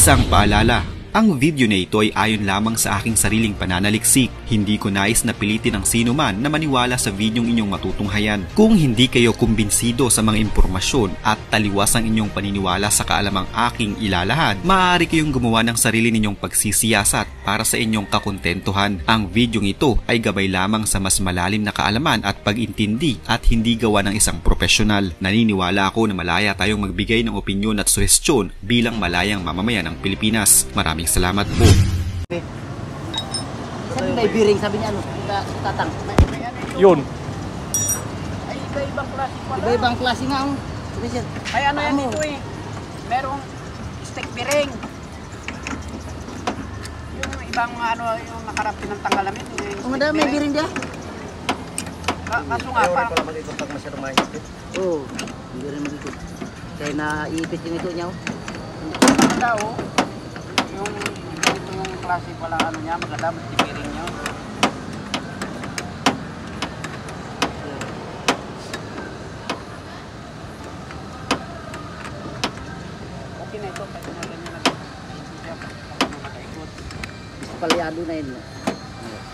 Isang paalala, ang video na ito ay ayon lamang sa aking sariling pananaliksik. Hindi ko nais na pilitin ang sino man na maniwala sa videong inyong matutunghayan. Kung hindi kayo kumbinsido sa mga impormasyon at taliwas ang inyong paniniwala sa kaalamang aking ilalahad, maaari kayong gumawa ng sarili ninyong pagsisiyasat para sa inyong kakontentuhan. Ang videong ito ay gabay lamang sa mas malalim na kaalaman at pag-intindi at hindi gawa ng isang profesional. Naniniwala ako na malaya tayong magbigay ng opinyon at suhestyon bilang malayang mamamayan ng Pilipinas. Maraming salamat po. Sabi may biring, sabi niya ano, tatang. Yun. Ay, iba-ibang klase pala. Iba-ibang klase nga ang. Ay, ano yan dito eh. Merong stick bearing. Yung ibang ano, yung nakarap pinantanggal namin. Kung madami may biring dia? Kaso nga pa. Pala mag-ikot pag masyadong mahigpit. Oo, hindi rin mag-ikot. Kaya naiipit yung ito niya. Maganda oh. Yung ganito yung klase pala ano niya, maganda, stick bearing niya. Okay na ito, kasi na ganyan na. Palyado na yun.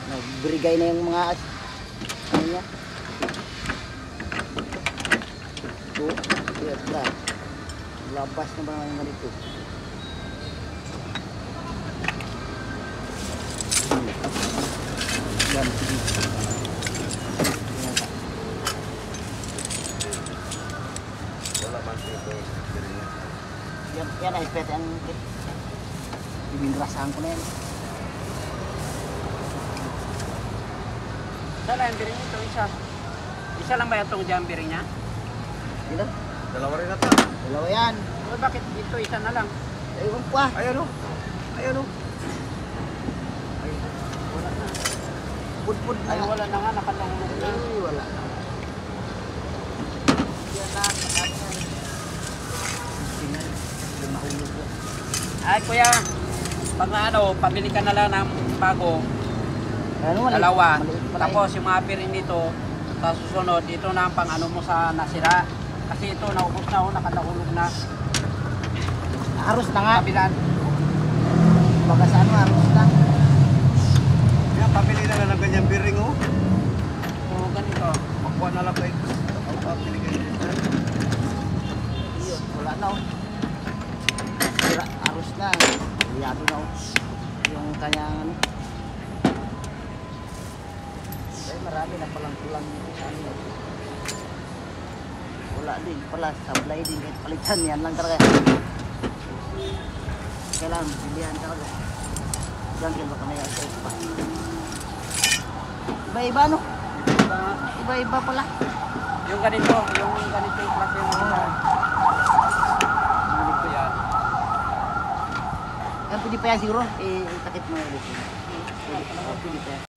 Nagbirigay na yung mga ano niya. Ito, ito. Labas na ba naman ganito? Yan, sige. Wala man dito. Yan ay pwede ang ibinrasahan ko na yan. Saan lang yung bearing ito? Isa. Isa lang ba itong dyan bearing niya? Dito? Dalawa rin natin. Dalawa yan. O bakit ito isa na lang? Ewan ko ah. Ayan o. Ayan o. Wala na. Pud-pud na. Ay wala na nga, nakalahulog na. Ay, wala. Yan na, nakakasal. Tingnan. Yung mahulog yan. Ay kuya, pag ano, pabili ka na lang ng bago, Ano, maliit. dalawa. Maliit pala Tapos yung mga bearing dito, sa susunod, dito na ang pang ano mo sa nasira. Kasi ito, naubos na, nakalahulog na. Aros na nga. Kabilaan. Baga sa ano, aros na. Yan, pabili na lang ng ganyan bearing o. O ganito. Makuha na lang kayo. Ang pabili kayo. Yun, wala na oh. Sira, aros na. Liyado na oh. Yung kanyang ano. Ay, marami na palang kulang sa ano. Wala din pala, sablay din kahit palitan yan lang talaga. Kailangan pilihan talaga. Diyan kayo baka may assess pa. Iba-iba no? Iba-iba pala. Yung ganito yung klase yung ano. Ganito yan. Yan pwede pa yan siguro. Takip mo na ulit. Pwede pa yan.